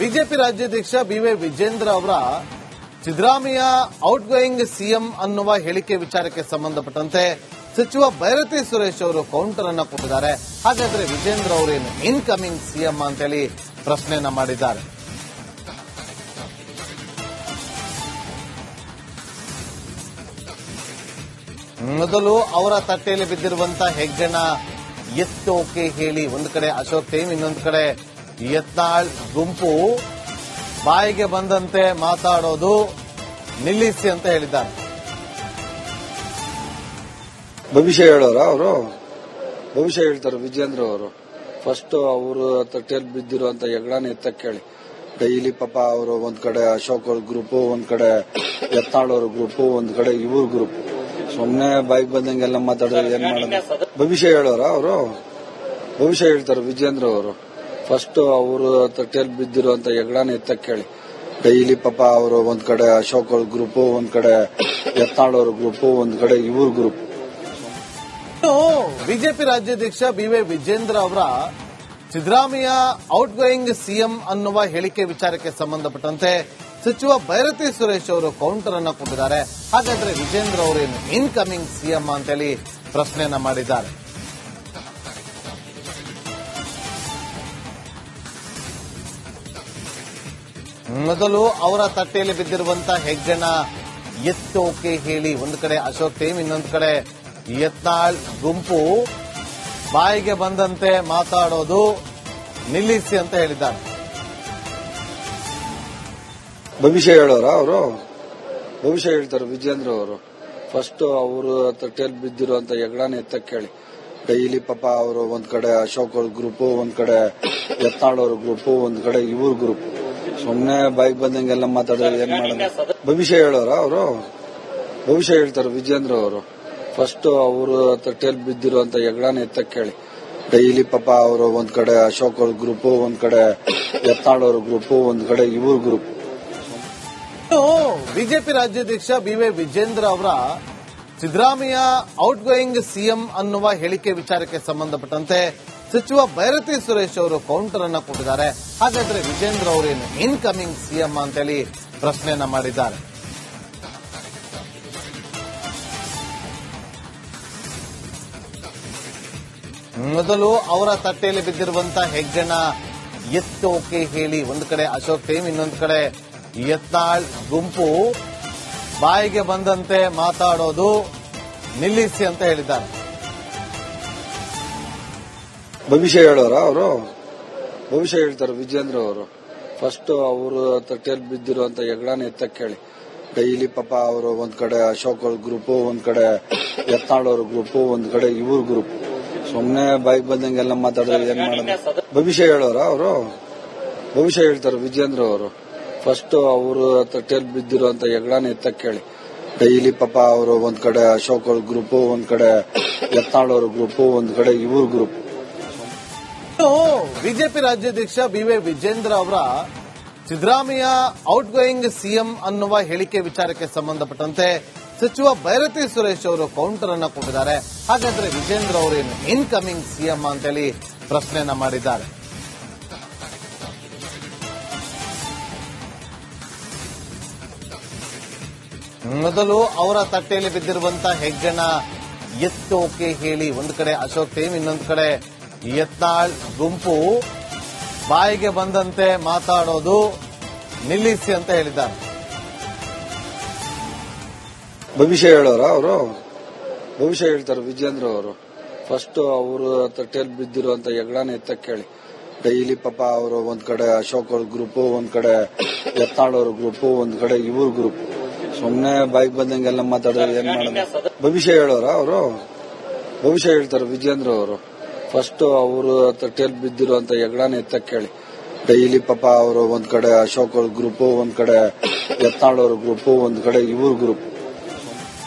BJP ರಾಜ್ಯಾಧ್ಯಕ್ಷ B Y Vijendra ಅವರ Siddaramaiah out going CM ಅನ್ನುವ ಹೇಳಿಕೆ ವಿಚಾರಕ್ಕೆ ಸಂಬಂಧಪಟ್ಟಂತೆ ಸಚಿವ ಭೈರತಿ ಸುರೇಶ್ ಅವರು ಕೌಂಟರ್ ಅನ್ನ ಕೊಟ್ಟಿದ್ದಾರೆ. ಹಾಗಾದ್ರೆ ವಿಜೇಂದ್ರ ಅವರೇನು ಇನ್ಕಮಿಂಗ್ ಸಿಎಂ ಅಂತೇಳಿ ಪ್ರಶ್ನೆಯನ್ನ ಮಾಡಿದ್ದಾರೆ. ಮೊದಲು ಅವರ ತಟ್ಟೆಯಲ್ಲಿ ಬಿದ್ದಿರುವಂತಹ ಹೆಗ್ಗಣ ಎತ್ತೋಕೆ ಹೇಳಿ ಒಂದು ಕಡೆ ಅಶೋಕ್ ಟೀಮ್, ಇನ್ನೊಂದು ಕಡೆ ಯತ್ನಾಳ್ ಗುಂಪು ಬಾಯಿಗೆ ಬಂದಂತೆ ಮಾತಾಡೋದು ನಿಲ್ಲಿಸಿ ಅಂತ ಹೇಳಿದ್ದಾರೆ. ಭವಿಷ್ಯ ಹೇಳೋರ ಅವರು ಭವಿಷ್ಯ ಹೇಳ್ತಾರೆ ವಿಜೇಂದ್ರ ಅವರು. ಫಸ್ಟ್ ಅವರು ತಟ್ಟೆಯಲ್ಲಿ ಬಿದ್ದಿರುವಂತ ಹೆಗ್ಗಣ ಎತ್ತಕ್ಕೆ ಹೇಳಿ. ಡೈಲಿ ಪಾಪ ಅವರು ಒಂದ್ ಕಡೆ ಅಶೋಕ್ ಅವ್ರ ಗ್ರೂಪ್, ಒಂದ್ ಕಡೆ ಯತ್ನಾಳ್ ಅವ್ರ ಗ್ರೂಪ್, ಒಂದ್ ಕಡೆ ಇವ್ರ ಗ್ರೂಪ್. ಸುಮ್ನೆ ಬೈಕ್ ಬಂದಂಗೆಲ್ಲ ಮಾತಾಡಿದ್ರೆ ಏನ್ ಮಾಡೋದು? ಭವಿಷ್ಯ ಹೇಳೋರ ಅವರು ಭವಿಷ್ಯ ಹೇಳ್ತಾರೆ ವಿಜೇಂದ್ರ ಅವರು. ಫಸ್ಟ್ ಅವರು ತಟ್ಟೆಯಲ್ಲಿ ಬಿದ್ದಿರುವಂತ ಹೆಗ್ಗಣ ಎತ್ತಕ್ಕೆ ಹೇಳಿ. ಡೈಲಿ ಪಾಪ ಅವರು ಒಂದ್ ಕಡೆ ಅಶೋಕ್ ಅವ್ರ ಗ್ರೂಪ್, ಒಂದ್ ಕಡೆ ಯತ್ನಾಳ್ ಅವ್ರ ಗ್ರೂಪ್, ಒಂದ್ ಕಡೆ ಇವ್ರ ಗ್ರೂಪ್. ಬಿಜೆಪಿ ರಾಜ್ಯಾಧ್ಯಕ್ಷ ಬಿವೈ ವಿಜೇಂದ್ರ ಅವರ ಸಿದ್ದರಾಮಯ್ಯ ಔಟ್ ಗೋಯಿಂಗ್ ಸಿಎಂ ಅನ್ನುವ ಹೇಳಿಕೆ ವಿಚಾರಕ್ಕೆ ಸಂಬಂಧಪಟ್ಟಂತೆ ಸಚಿವ ಭೈರತಿ ಸುರೇಶ್ ಅವರು ಕೌಂಟರ್ ಅನ್ನ ಕೊಟ್ಟಿದ್ದಾರೆ. ಹಾಗಾದ್ರೆ ವಿಜೇಂದ್ರ ಅವರೇನು ಇನ್ಕಮಿಂಗ್ ಸಿಎಂ ಅಂತೇಳಿ ಪ್ರಶ್ನೆಯನ್ನ ಮಾಡಿದ್ದಾರೆ. ಮೊದಲು ಅವರ ತಟ್ಟೆಯಲ್ಲಿ ಬಿದ್ದಿರುವಂತಹ ಹೆಗ್ಗಣ ಎತ್ತೋಕೆ ಹೇಳಿ ಒಂದು ಕಡೆ ಅಶೋಕ್ ಟೀಮ್, ಇನ್ನೊಂದು ಕಡೆ ಯತ್ನಾಳ್ ಗುಂಪು ಬಾಯಿಗೆ ಬಂದಂತೆ ಮಾತಾಡೋದು ನಿಲ್ಲಿಸಿ ಅಂತ ಹೇಳಿದ್ದಾರೆ. ಭವಿಷ್ಯ ಹೇಳೋರ ಅವರು ಭವಿಷ್ಯ ಹೇಳ್ತಾರೆ ವಿಜೇಂದ್ರ ಅವರು. ಫಸ್ಟ್ ಅವರು ತಟ್ಟೆಯಲ್ಲಿ ಬಿದ್ದಿರುವಂತ ಹೆಗ್ಗಣ ಎತ್ತಕ್ಕೆ ಹೇಳಿ. ಡೈಲಿ ಪಾಪ ಅವರು ಒಂದ್ ಕಡೆ ಅಶೋಕ್ ಅವ್ರ ಗ್ರೂಪ್, ಒಂದ್ ಕಡೆ ಯತ್ನಾಳ್ ಅವ್ರ ಗ್ರೂಪ್, ಒಂದ್ ಕಡೆ ಇವ್ರ ಗ್ರೂಪ್. ಸುಮ್ನೆ ಬೈಕ್ ಬಂದಂಗೆಲ್ಲ ಮಾತಾಡಿದ್ರೆ ಏನ್ ಮಾಡೋದು? ಭವಿಷ್ಯ ಹೇಳೋರ ಅವರು ಭವಿಷ್ಯ ಹೇಳ್ತಾರೆ ವಿಜೇಂದ್ರ ಅವರು. ಫಸ್ಟ್ ಅವರು ತಟ್ಟೆಯಲ್ಲಿ ಬಿದ್ದಿರುವಂತ ಹೆಗ್ಗಣ ಎತ್ತಕ್ಕೆ ಹೇಳಿ. ಡೈಲಿ ಪಾಪ ಅವರು ಒಂದ್ ಕಡೆ ಅಶೋಕ್ ಅವ್ರ ಗ್ರೂಪ್, ಒಂದ್ ಕಡೆ ಯತ್ನಾಳ್ ಅವ್ರ ಗ್ರೂಪ್, ಒಂದ್ ಕಡೆ ಇವ್ರ ಗ್ರೂಪ್. ಬಿಜೆಪಿ ರಾಜ್ಯಾಧ್ಯಕ್ಷ ಬಿವೈ ವಿಜೇಂದ್ರ ಅವರ ಸಿದ್ದರಾಮಯ್ಯ ಔಟ್ ಗೋಯಿಂಗ್ ಸಿಎಂ ಅನ್ನುವ ಹೇಳಿಕೆ ವಿಚಾರಕ್ಕೆ ಸಂಬಂಧಪಟ್ಟಂತೆ ಸಚಿವ ಭೈರತಿ ಸುರೇಶ್ ಅವರು ಕೌಂಟರ್ ಅನ್ನ ಕೊಟ್ಟಿದ್ದಾರೆ. ಹಾಗಾದ್ರೆ ವಿಜೇಂದ್ರ ಅವರೇನು ಇನ್ಕಮಿಂಗ್ ಸಿಎಂ ಅಂತೇಳಿ ಪ್ರಶ್ನೆಯನ್ನ ಮಾಡಿದ್ದಾರೆ. ಮೊದಲು ಅವರ ತಟ್ಟೆಯಲ್ಲಿ ಬಿದ್ದಿರುವಂತಹ ಹೆಗ್ಗಣ ಎತ್ತೋಕೆ ಹೇಳಿ ಒಂದು ಕಡೆ ಅಶೋಕ್ ಟೀಮ್, ಇನ್ನೊಂದು ಕಡೆ ಯತ್ನಾಳ್ ಗುಂಪು ಬಾಯಿಗೆ ಬಂದಂತೆ ಮಾತಾಡೋದು ನಿಲ್ಲಿಸಿ ಅಂತ ಹೇಳಿದ್ದಾರೆ. ಭವಿಷ್ಯ ಹೇಳೋರ ಅವರು ಭವಿಷ್ಯ ಹೇಳ್ತಾರೆ ವಿಜೇಂದ್ರ ಅವರು. ಫಸ್ಟ್ ಅವರು ತಟ್ಟೆಯಲ್ಲಿ ಬಿದ್ದಿರುವಂತ ಹೆಗ್ಗಣ ಎತ್ತಕ್ಕೆ ಹೇಳಿ. ಡೈಲಿ ಪಾಪ ಅವರು ಒಂದ್ ಕಡೆ ಅಶೋಕ್ ಅವ್ರ ಗ್ರೂಪ್, ಒಂದ್ ಕಡೆ ಯತ್ನಾಳ್ ಅವ್ರ ಗ್ರೂಪ್, ಒಂದ್ ಕಡೆ ಇವ್ರ ಗ್ರೂಪ್. ಸುಮ್ನೆ ಬೈಕ್ ಬಂದಂಗೆಲ್ಲ ಮಾತಾಡಿದ್ರೆ ಏನ್ ಮಾಡೋದು? ಭವಿಷ್ಯ ಹೇಳೋರ ಅವರು ಭವಿಷ್ಯ ಹೇಳ್ತಾರೆ ವಿಜೇಂದ್ರ ಅವರು. ಫಸ್ಟ್ ಅವರು ತಟ್ಟೆಯಲ್ಲಿ ಬಿದ್ದಿರುವಂತ ಹೆಗ್ಗಣ ಎತ್ತಕ್ಕೆ ಹೇಳಿ. ಡೈಲಿ ಪಾಪ ಅವರು ಒಂದ್ ಕಡೆ ಅಶೋಕ್ ಅವ್ರ ಗ್ರೂಪ್, ಒಂದ್ ಕಡೆ ಯತ್ನಾಳ್ ಅವ್ರ ಗ್ರೂಪ್, ಒಂದ್ ಕಡೆ ಇವ್ರ ಗ್ರೂಪ್. ಬಿಜೆಪಿ ರಾಜ್ಯಾಧ್ಯಕ್ಷ ಬಿವೈ ವಿಜೇಂದ್ರ ಅವರ ಸಿದ್ದರಾಮಯ್ಯ ಔಟ್ ಗೋಯಿಂಗ್ ಸಿಎಂ ಅನ್ನುವ ಹೇಳಿಕೆ ವಿಚಾರಕ್ಕೆ ಸಂಬಂಧಪಟ್ಟಂತೆ ಸಚಿವ ಭೈರತಿ ಸುರೇಶ್ ಅವರು ಕೌಂಟರ್ ಅನ್ನ ಕೊಟ್ಟಿದ್ದಾರೆ. ಹಾಗಾದ್ರೆ ವಿಜೇಂದ್ರ ಅವರೇನು ಇನ್ಕಮಿಂಗ್ ಸಿಎಂ ಅಂತೇಳಿ ಪ್ರಶ್ನೆಯನ್ನ ಮಾಡಿದ್ದಾರೆ. ಮೊದಲು ಅವರ ತಟ್ಟೆಯಲ್ಲಿ ಬಿದ್ದಿರುವಂತಹ ಹೆಗ್ಗಣ ಎತ್ತೋಕೆ ಹೇಳಿ ಒಂದು ಕಡೆ ಅಶೋಕ್ ಟೀಮ್, ಇನ್ನೊಂದು ಕಡೆ ಯತ್ನಾಳ್ ಗುಂಪು ಬಾಯಿಗೆ ಬಂದಂತೆ ಮಾತಾಡೋದು ನಿಲ್ಲಿಸಿ ಅಂತ ಹೇಳಿದ್ದಾರೆ. ಭವಿಷ್ಯ ಹೇಳೋರ ಅವರು ಭವಿಷ್ಯ ಹೇಳ್ತಾರೆ ವಿಜೇಂದ್ರ ಅವರು. ಫಸ್ಟ್ ಅವರು ತಟ್ಟೆಯಲ್ಲಿ ಬಿದ್ದಿರುವಂತ ಹೆಗ್ಗಣ ಎತ್ತಕ್ಕೆ ಹೇಳಿ. ಡೈಲಿ ಪಾಪ ಅವರು ಒಂದ್ ಕಡೆ ಅಶೋಕ್ ಅವ್ರ ಗ್ರೂಪ್, ಒಂದ್ ಕಡೆ ಯತ್ನಾಳ್ ಅವ್ರ ಗ್ರೂಪ್, ಒಂದ್ ಕಡೆ ಇವ್ರ ಗ್ರೂಪ್. ಸುಮ್ನೆ ಬೈಕ್ ಬಂದಂಗೆಲ್ಲ ಮಾತಾಡಿದ್ರೆ ಏನ್ ಮಾಡೋದು? ಭವಿಷ್ಯ ಹೇಳೋರ ಅವರು ಭವಿಷ್ಯ ಹೇಳ್ತಾರೆ ವಿಜೇಂದ್ರ ಅವರು. ಫಸ್ಟ್ ಅವರು ತಟ್ಟೆಯಲ್ಲಿ ಬಿದ್ದಿರುವಂತ ಹೆಗ್ಗಣ ಎತ್ತಕ್ಕೆ ಹೇಳಿ. ಡೈಲಿ ಪಾಪ ಅವರು ಒಂದ್ ಕಡೆ ಅಶೋಕ್ ಅವ್ರ ಗ್ರೂಪ್, ಒಂದ್ ಕಡೆ ಯತ್ನಾಳ್ ಅವ್ರ ಗ್ರೂಪ್, ಒಂದ್ ಕಡೆ ಇವ್ರ ಗ್ರೂಪ್.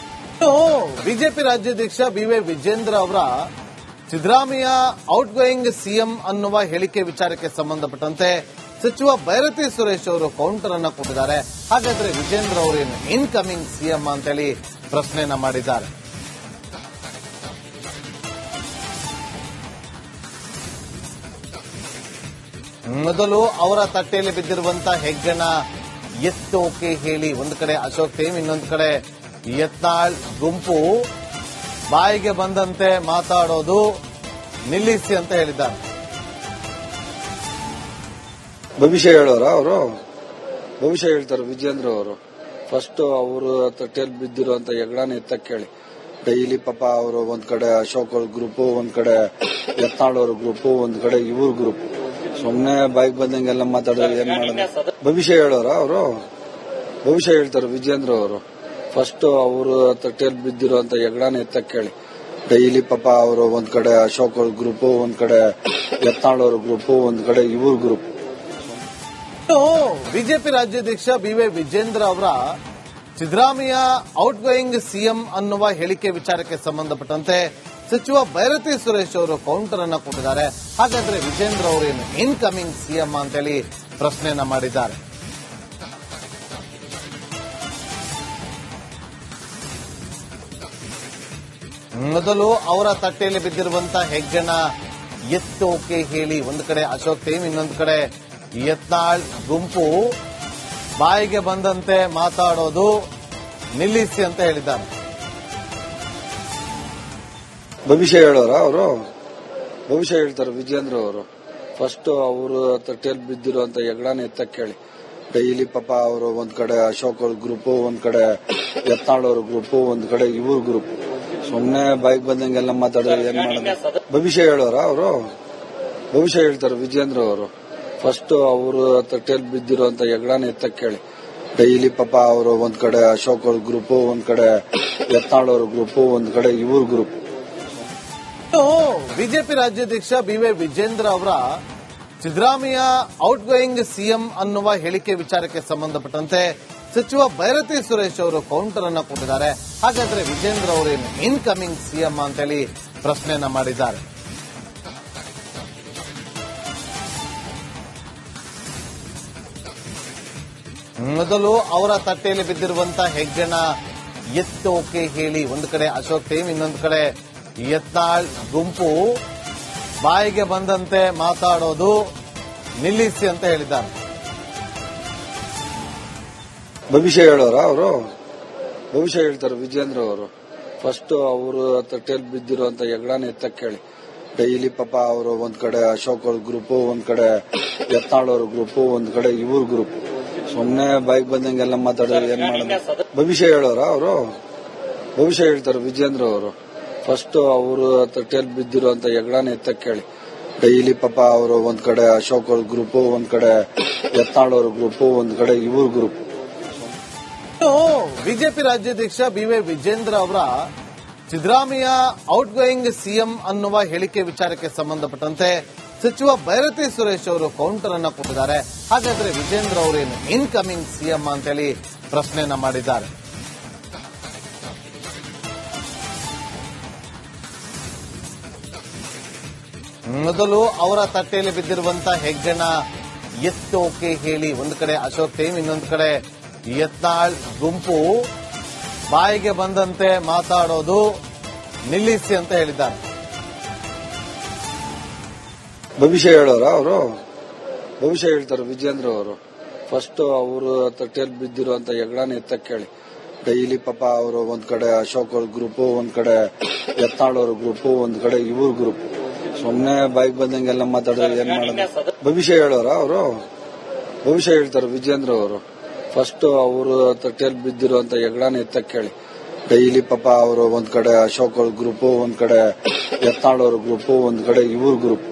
ಬಿಜೆಪಿ ರಾಜ್ಯಾಧ್ಯಕ್ಷ ಬಿವೈ ವಿಜೇಂದ್ರ ಅವರ ಸಿದ್ದರಾಮಯ್ಯ ಔಟ್ ಗೋಯಿಂಗ್ ಸಿಎಂ ಅನ್ನುವ ಹೇಳಿಕೆ ವಿಚಾರಕ್ಕೆ ಸಂಬಂಧಪಟ್ಟಂತೆ ಸಚಿವ ಭೈರತಿ ಸುರೇಶ್ ಅವರು ಕೌಂಟರ್ ಅನ್ನ ಕೊಟ್ಟಿದ್ದಾರೆ. ಹಾಗಾದ್ರೆ ವಿಜೇಂದ್ರ ಅವರೇನು ಇನ್ಕಮಿಂಗ್ ಸಿಎಂ ಅಂತೇಳಿ ಪ್ರಶ್ನೆಯನ್ನ ಮಾಡಿದ್ದಾರೆ. ಮೊದಲು ಅವರ ತಟ್ಟೆಯಲ್ಲಿ ಬಿದ್ದಿರುವಂತ ಹೆಗ್ಗಣ ಎತ್ತೋಕೆ ಹೇಳಿ ಒಂದು ಕಡೆ ಅಶೋಕ್ ಟೀಮ್, ಇನ್ನೊಂದು ಕಡೆ ಯತ್ನಾಳ್ ಗುಂಪು ಬಾಯಿಗೆ ಬಂದಂತೆ ಮಾತಾಡೋದು ನಿಲ್ಲಿಸಿ ಅಂತ ಹೇಳಿದ್ದಾರೆ. ಭವಿಷ್ಯ ಹೇಳೋರ ಅವರು ಭವಿಷ್ಯ ಹೇಳ್ತಾರೆ ವಿಜೇಂದ್ರ ಅವರು. ಫಸ್ಟ್ ಅವರು ತಟ್ಟೆಯಲ್ಲಿ ಬಿದ್ದಿರುವಂತ ಹೆಗ್ಗಣ ಎತ್ತಕ್ಕೆ ಹೇಳಿ. ಡೈಲಿ ಪಾಪ ಅವರು ಒಂದ್ ಕಡೆ ಅಶೋಕ್ ಅವ್ರ ಗ್ರೂಪ್, ಒಂದ್ ಕಡೆ ಯತ್ನಾಳ್ ಅವ್ರ ಗ್ರೂಪ್, ಒಂದ್ ಕಡೆ ಇವ್ರ ಗ್ರೂಪ್. ಸುಮ್ನೆ ಬಾಯಿಗೆ ಬಂದಂಗೆಲ್ಲ ಮಾತಾಡಿದ್ರೆ ಏನ್ ಮಾಡೋದು? ಭವಿಷ್ಯ ಹೇಳೋರ ಅವರು ಭವಿಷ್ಯ ಹೇಳ್ತಾರೆ ವಿಜೇಂದ್ರ ಅವರು. ಫಸ್ಟ್ ಅವರು ತಟ್ಟೆಯಲ್ಲಿ ಬಿದ್ದಿರುವಂತ ಹೆಗ್ಗಣ ಎತ್ತಕ್ಕೆ ಹೇಳಿ. ಡೈಲಿ ಪಾಪ ಅವರು ಒಂದ್ ಕಡೆ ಅಶೋಕ್ ಅವ್ರ ಗ್ರೂಪ್, ಒಂದ್ ಕಡೆ ಯತ್ನಾಳ್ ಅವ್ರ ಗ್ರೂಪ್, ಒಂದ್ ಕಡೆ ಇವ್ರ ಗ್ರೂಪ್. ಬಿಜೆಪಿ ರಾಜ್ಯಾಧ್ಯಕ್ಷ ಬಿವೈ ವಿಜೇಂದ್ರ ಅವರ ಸಿದ್ದರಾಮಯ್ಯ ಔಟ್ ಗೋಯಿಂಗ್ ಸಿಎಂ ಅನ್ನುವ ಹೇಳಿಕೆ ವಿಚಾರಕ್ಕೆ ಸಂಬಂಧಪಟ್ಟಂತೆ ಸಚಿವ ಬೈರತಿ ಸುರೇಶ್ ಅವರು ಕೌಂಟರ್ ಅನ್ನ ಕೊಟ್ಟಿದ್ದಾರೆ. ಹಾಗಾದ್ರೆ ವಿಜೇಂದ್ರ ಅವರೇನು ಇನ್ಕಮಿಂಗ್ ಸಿಎಂ ಅಂತೇಳಿ ಪ್ರಶ್ನೆಯನ್ನ ಮಾಡಿದ್ದಾರೆ. ಮೊದಲು ಅವರ ತಟ್ಟೆಯಲ್ಲಿ ಬಿದ್ದಿರುವಂತ ಹೆಗ್ಗಣ ಎತ್ತೋಕೆ ಹೇಳಿ ಒಂದು ಕಡೆ ಅಶೋಕ್ ಟೀಮ್, ಇನ್ನೊಂದು ಕಡೆ ಯತ್ನಾಳ್ ಗುಂಪು ಬಾಯಿಗೆ ಬಂದಂತೆ ಮಾತಾಡೋದು ನಿಲ್ಲಿಸಿ ಅಂತ ಹೇಳಿದ್ದಾರೆ. ಭವಿಷ್ಯ ಹೇಳೋರ ಅವರು ಭವಿಷ್ಯ ಹೇಳ್ತಾರೆ ವಿಜೇಂದ್ರ ಅವರು. ಫಸ್ಟ್ ಅವರು ತಟ್ಟೆಯಲ್ಲಿ ಬಿದ್ದಿರುವಂತ ಹೆಗ್ಗಣ ಎತ್ತಕ್ಕೆ ಹೇಳಿ. ಡೈಲಿ ಪಾಪ ಅವರು ಒಂದ್ ಕಡೆ ಅಶೋಕ್ ಅವ್ರ ಗ್ರೂಪ್, ಒಂದ್ ಕಡೆ ಯತ್ನಾಳ್ ಅವ್ರ ಗ್ರೂಪ್, ಒಂದ್ ಕಡೆ ಇವ್ರ ಗ್ರೂಪ್. ಸುಮ್ನೆ ಬಾಯಿಗೆ ಬಂದಂಗೆಲ್ಲ ಮಾತಾಡಿದ್ರೆ ಏನ್ ಮಾಡೋದು? ಭವಿಷ್ಯ ಹೇಳೋರ ಅವರು ಭವಿಷ್ಯ ಹೇಳ್ತಾರೆ ವಿಜೇಂದ್ರ ಅವರು. ಫಸ್ಟ್ ಅವರು ತಟ್ಟೆಯಲ್ಲಿ ಬಿದ್ದಿರುವಂತ ಹೆಗ್ಗಣ ಎತ್ತಕ್ಕೆ ಹೇಳಿ. ಡೈಲಿ ಪಾಪ ಅವರು ಒಂದ್ ಕಡೆ ಅಶೋಕ್ ಅವ್ರ ಗ್ರೂಪ್, ಒಂದ್ ಕಡೆ ಯತ್ನಾಳ್ ಅವ್ರ ಗ್ರೂಪ್, ಒಂದ್ ಕಡೆ ಇವ್ರ ಗ್ರೂಪ್. ಬಿಜೆಪಿ ರಾಜ್ಯಾಧ್ಯಕ್ಷ ಬಿವೈ ವಿಜೇಂದ್ರ ಅವರ ಸಿದ್ದರಾಮಯ್ಯ ಔಟ್ ಗೋಯಿಂಗ್ ಸಿಎಂ ಅನ್ನುವ ಹೇಳಿಕೆ ವಿಚಾರಕ್ಕೆ ಸಂಬಂಧಪಟ್ಟಂತೆ ಸಚಿವ ಬೈರತಿ ಸುರೇಶ್ ಅವರು ಕೌಂಟರ್ ಅನ್ನ ಕೊಟ್ಟಿದ್ದಾರೆ. ಹಾಗಾದ್ರೆ ವಿಜೇಂದ್ರ ಅವರೇನು ಇನ್ಕಮಿಂಗ್ ಸಿಎಂ ಅಂತೇಳಿ ಪ್ರಶ್ನೆಯನ್ನ ಮಾಡಿದ್ದಾರೆ. ಮೊದಲು ಅವರ ತಟ್ಟೆಯಲ್ಲಿ ಬಿದ್ದಿರುವಂತ ಹೆಗ್ಗಣ ಎತ್ತೋಕೆ ಹೇಳಿ ಒಂದು ಕಡೆ ಅಶೋಕ್ ಟೀಮ್, ಇನ್ನೊಂದು ಕಡೆ ಯತ್ನಾಳ್ ಗುಂಪು ಬಾಯಿಗೆ ಬಂದಂತೆ ಮಾತಾಡೋದು ನಿಲ್ಲಿಸಿ ಅಂತ ಹೇಳಿದ್ದಾರೆ. ಭವಿಷ್ಯ ಹೇಳೋರ ಅವರು ಭವಿಷ್ಯ ಹೇಳ್ತಾರೆ ವಿಜೇಂದ್ರ ಅವರು. ಫಸ್ಟ್ ಅವರು ತಟ್ಟೆಯಲ್ಲಿ ಬಿದ್ದಿರುವಂತ ಹೆಗ್ಗಣ ಎತ್ತಕ್ಕೆ ಹೇಳಿ. ಡೈಲಿ ಪಾಪ ಅವರು ಒಂದ್ ಕಡೆ ಅಶೋಕ್ ಅವ್ರ ಗ್ರೂಪ್, ಒಂದ್ ಕಡೆ ಯತ್ನಾಳ್ ಅವ್ರ ಗ್ರೂಪ್, ಒಂದ್ ಕಡೆ ಇವ್ರ ಗ್ರೂಪ್. ಸುಮ್ನೆ ಬಾಯಿಗೆ ಬಂದಂಗೆಲ್ಲ ಮಾತಾಡಿದ್ರೆ ಏನ್ ಮಾಡೋದು? ಭವಿಷ್ಯ ಹೇಳೋರ ಅವರು ಭವಿಷ್ಯ ಹೇಳ್ತಾರೆ ವಿಜೇಂದ್ರ ಅವರು. ಫಸ್ಟ್ ಅವರು ತಟ್ಟೆಯಲ್ಲಿ ಬಿದ್ದಿರುವಂತ ಹೆಗ್ಗಣ ಎತ್ತಕ್ಕೆ ಹೇಳಿ. ಡೈಲಿ ಪಾಪ ಅವರು ಒಂದ್ ಕಡೆ ಅಶೋಕ್ ಅವ್ರ ಗ್ರೂಪ್, ಒಂದ್ ಕಡೆ ಯತ್ನಾಳ್ ಅವ್ರ ಗ್ರೂಪ್, ಒಂದ್ ಕಡೆ ಇವ್ರ ಗ್ರೂಪ್. ಬಿಜೆಪಿ ರಾಜ್ಯಾಧ್ಯಕ್ಷ ಬಿವೈ ವಿಜೇಂದ್ರ ಅವರ ಸಿದ್ದರಾಮಯ್ಯ ಔಟ್ ಗೋಯಿಂಗ್ ಸಿಎಂ ಅನ್ನುವ ಹೇಳಿಕೆ ವಿಚಾರಕ್ಕೆ ಸಂಬಂಧಪಟ್ಟಂತೆ ಸಚಿವ ಬೈರತಿ ಸುರೇಶ್ ಅವರು ಕೌಂಟರ್ ಅನ್ನ ಕೊಟ್ಟಿದ್ದಾರೆ. ಹಾಗಾದ್ರೆ ವಿಜೇಂದ್ರ ಅವರೇನು ಇನ್ಕಮಿಂಗ್ ಸಿಎಂ ಅಂತೇಳಿ ಪ್ರಶ್ನೆಯನ್ನ ಮಾಡಿದ್ದಾರೆ. ಮೊದಲು ಅವರ ತಟ್ಟೆಯಲ್ಲಿ ಬಿದ್ದಿರುವಂತ ಹೆಗ್ಗಣ ಎತ್ತೋಕೆ ಹೇಳಿ ಒಂದು ಕಡೆ ಅಶೋಕ್ ಟೀಮ್, ಇನ್ನೊಂದು ಕಡೆ ಯತ್ನಾಳ್ ಗುಂಪು ಬಾಯಿಗೆ ಬಂದಂತೆ ಮಾತಾಡೋದು ನಿಲ್ಲಿಸಿ ಅಂತ ಹೇಳಿದ್ದಾರೆ. ಭವಿಷ್ಯ ಹೇಳೋರ ಅವರು ಭವಿಷ್ಯ ಹೇಳ್ತಾರೆ ವಿಜೇಂದ್ರ ಅವರು. ಫಸ್ಟ್ ಅವರು ತಟ್ಟೆಯಲ್ಲಿ ಬಿದ್ದಿರುವಂತ ಹೆಗ್ಗಣ ಎತ್ತಕ್ಕೆ ಹೇಳಿ. ಡೈಲಿ ಪಾಪ ಅವರು ಒಂದ್ ಕಡೆ ಅಶೋಕ್ ಅವ್ರ ಗ್ರೂಪ್, ಒಂದ್ ಕಡೆ ಯತ್ನಾಳ್ ಅವ್ರ ಗ್ರೂಪ್, ಒಂದ್ ಕಡೆ ಇವ್ರ ಗ್ರೂಪ್. ಸುಮ್ನೆ ಬಾಯಿಗೆ ಬಂದಂಗೆಲ್ಲ ಮಾತಾಡಿದ್ರೆ ಏನ್ ಮಾಡೋದು? ಭವಿಷ್ಯ ಹೇಳೋರ ಅವರು ಭವಿಷ್ಯ ಹೇಳ್ತಾರೆ ವಿಜೇಂದ್ರ ಅವರು. ಫಸ್ಟ್ ಅವರು ತಟ್ಟೆಯಲ್ಲಿ ಬಿದ್ದಿರುವಂತ ಹೆಗ್ಗಣ ಎತ್ತಕ್ಕೆ ಹೇಳಿ. ಡೈಲಿ ಪಾಪ ಅವರು ಒಂದ್ ಕಡೆ ಅಶೋಕ್ ಅವ್ರ ಗ್ರೂಪ್, ಒಂದ್ ಕಡೆ ಯತ್ನಾಳ್ ಅವ್ರ ಗ್ರೂಪ್, ಒಂದ್ ಕಡೆ ಇವ್ರ ಗ್ರೂಪ್.